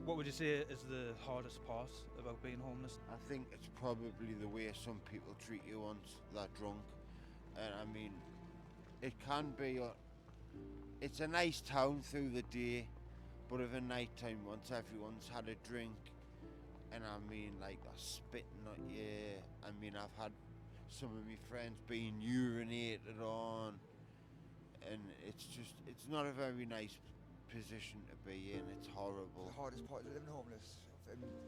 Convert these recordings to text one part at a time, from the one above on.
What would you say is the hardest part about being homeless? I think it's probably the way some people treat you once they're drunk. And I mean, it can be, it's a nice town through the day, but of a night time, once everyone's had a drink, and I mean, like, they're spitting at you. I mean, I've had some of my friends being urinated on, and it's not a very nice position to be in. It's horrible. The hardest part of living homeless.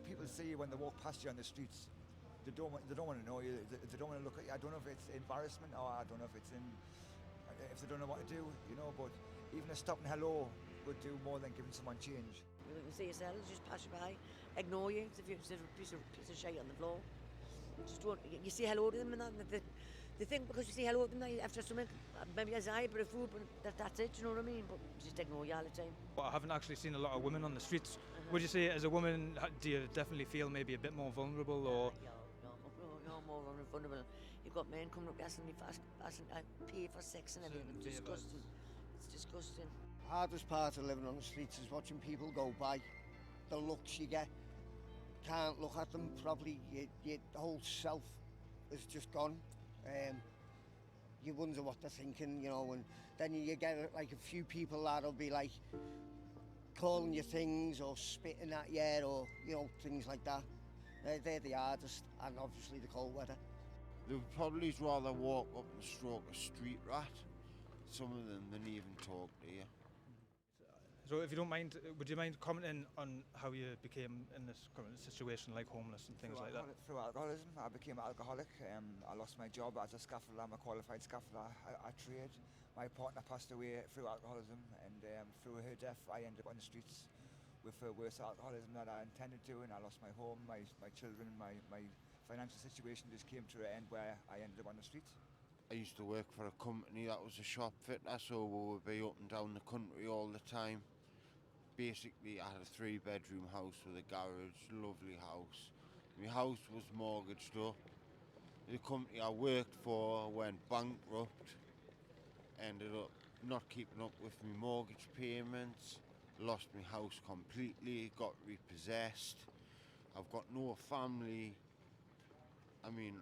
People see you when they walk past you on the streets. They don't want to know you. They don't want to look at you. I don't know if it's embarrassment or I don't know if they don't know what to do, you know. But even a stopping hello would do more than giving someone change. You see yourselves just pass you by, ignore you if you're a piece of shit on the floor. Just don't. You say hello to them and that. They think because you say hello to them, they after something, maybe a eye, but a food, but that's it. You know what I mean? But just ignore you all the time. Well, I haven't actually seen a lot of women on the streets. Would you say, as a woman, do you definitely feel maybe a bit more vulnerable, or? You're more vulnerable. You've got men coming up asking me asking to pay for sex and everything. It's disgusting. It's disgusting. The hardest part of living on the streets is watching people go by. The looks you get, can't look at them properly. Your whole self is just gone. You wonder what they're thinking, you know, and then you get like a few people that'll be like calling you things or spitting at you or, you know, things like that. They're the hardest, and obviously the cold weather. They would probably rather walk up and stroke a street rat, some of them, than even talk to you. So if you don't mind, would you mind commenting on how you became in this current situation, like homeless and things like that? Through alcoholism, I became an alcoholic. I lost my job as a scaffolder. I'm a qualified scaffolder. I trade. My partner passed away through alcoholism, and through her death, I ended up on the streets with worse alcoholism than I intended to, and I lost my home, my children, my financial situation just came to an end where I ended up on the streets. I used to work for a company that was a shop fitter, so we would be up and down the country all the time. Basically, I had a 3-bedroom house with a garage, lovely house. My house was mortgaged up. The company I worked for went bankrupt, ended up not keeping up with my mortgage payments, lost my house completely, got repossessed. I've got no family. I mean,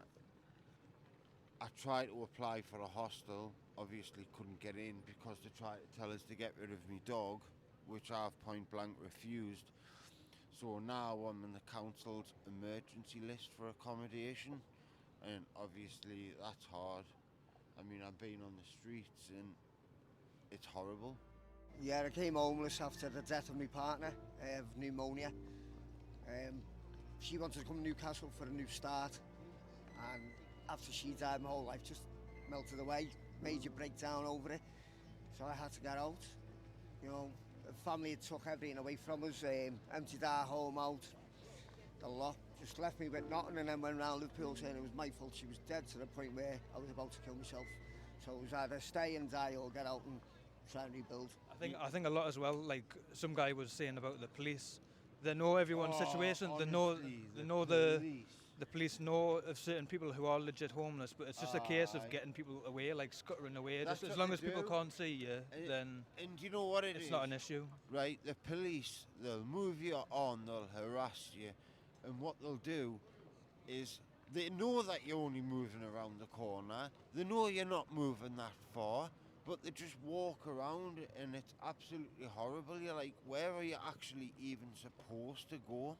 I tried to apply for a hostel, obviously couldn't get in because they tried to tell us to get rid of my dog, which I've point blank refused. So now I'm on the council's emergency list for accommodation, and obviously that's hard. I mean, I've been on the streets and it's horrible. Yeah, I came homeless after the death of my partner, of pneumonia. She wanted to come to Newcastle for a new start, and after she died, my whole life just melted away, major breakdown over it. So I had to get out, you know. The family had took everything away from us, emptied our home out, the lot, just left me with nothing, and then went round Liverpool saying it was my fault. She was dead to the point where I was about to kill myself. So it was either stay and die or get out and try and rebuild. I think a lot as well, like some guy was saying about the police. They know everyone's situation, Honestly, the police know of certain people who are legit homeless, but it's just a case of getting people away, like scuttering away. That's Just as what long they as people do. can't see you, then And you know what it's not an issue. Right, the police, they'll move you on, they'll harass you, and what they'll do is they know that you're only moving around the corner, they know you're not moving that far, but they just walk around and it's absolutely horrible. You're like, where are you actually even supposed to go?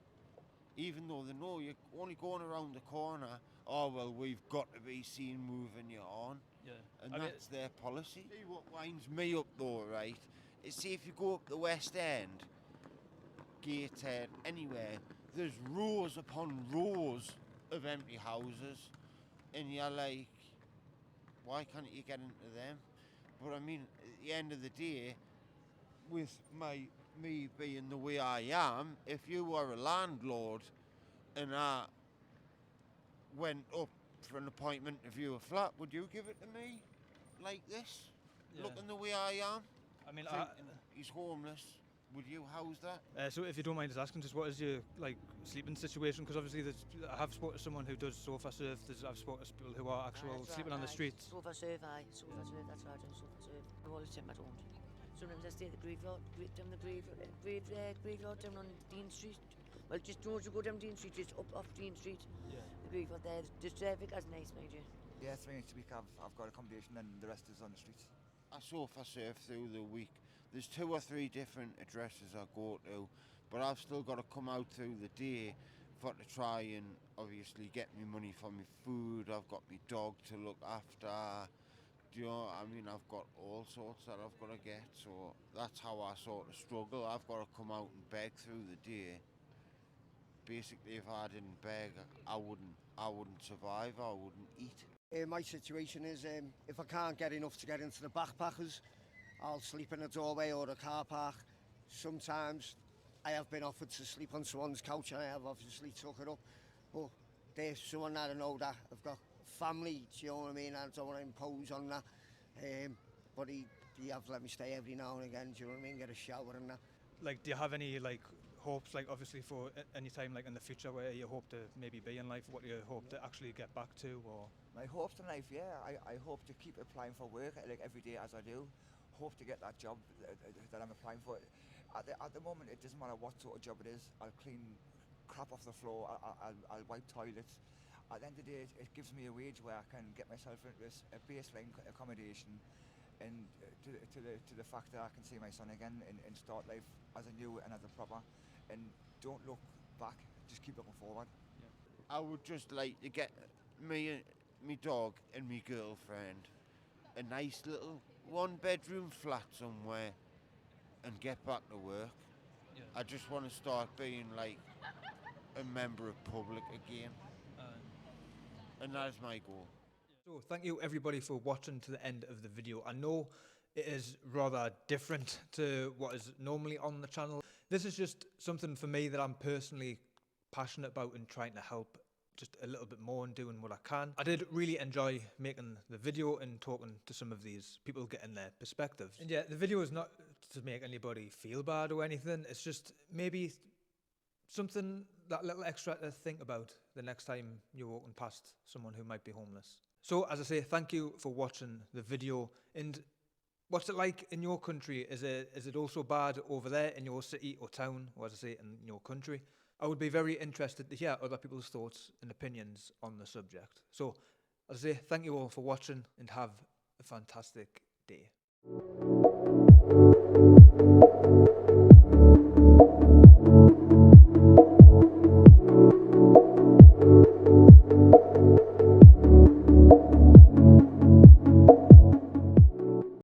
Even though they know you're only going around the corner, oh well, we've got to be seen moving you on. Yeah. And that's their policy. See what winds me up though, right, is see if you go up the West End, Gateshead, anywhere, there's rows upon rows of empty houses, and you're like, why can't you get into them? But I mean, at the end of the day, with me being the way I am, if you were a landlord and I went up for an appointment to view a flat, would you give it to me like this? Yeah. Looking the way I am? I mean, He's homeless. Would you house that? so if you don't mind us asking, just what is your sleeping situation? Because obviously I have spoken to someone who does sofa surf. I've spoken to people who are sleeping on the streets. Sofa surf, that's what I do, sofa surf. I'm always saying I don't. Sometimes I stay at the graveyard, graveyard down on Dean Street. Well, just don't you go down Dean Street, just up off Dean Street. Yeah. The graveyard there, the traffic is nice, mind you. Yeah, 3 nights a week I've got accommodation and the rest is on the streets. I sofa surf through the week. There's 2 or 3 different addresses I go to, but I've still got to come out through the day to try and obviously get me money for my food. I've got my dog to look after. Do you know what I mean? I've got all sorts that I've got to get, so that's how I sort of struggle. I've got to come out and beg through the day. Basically, if I didn't beg, I wouldn't survive. I wouldn't eat. My situation is, if I can't get enough to get into the backpackers, I'll sleep in a doorway or a car park. Sometimes I have been offered to sleep on someone's couch and I have obviously took it up. But there's someone that I know that I've got family, do you know what I mean? I don't want to impose on that. But he have let me stay every now and again, do you know what I mean? Get a shower and that. Like, do you have any like hopes, like obviously for any time like in the future where you hope to maybe be in life? What do you hope to actually get back to? Or My hopes in life, yeah, I hope to keep applying for work like every day as I do. Hope to get that job that I'm applying for. At the moment, it doesn't matter what sort of job it is. I'll clean crap off the floor. I'll wipe toilets. At the end of the day, it gives me a wage where I can get myself into a baseline accommodation, and to the fact that I can see my son again and start life as a new and as a proper, and don't look back. Just keep looking forward. I would just like to get me dog and me girlfriend a nice little 1-bedroom flat somewhere and get back to work. Yeah. I just want to start being like a member of public again, and that is my goal. So thank you everybody for watching to the end of the video. I know it is rather different to what is normally on the channel. This is just something for me that I'm personally passionate about and trying to help just a little bit more and doing what I can. I did really enjoy making the video and talking to some of these people, getting their perspectives. And yeah, the video is not to make anybody feel bad or anything. It's just maybe something, that little extra to think about the next time you're walking past someone who might be homeless. So as I say, thank you for watching the video. And what's it like in your country? Is it also bad over there in your city or town, or as I say, in your country? I would be very interested to hear other people's thoughts and opinions on the subject. So, as I say, thank you all for watching and have a fantastic day.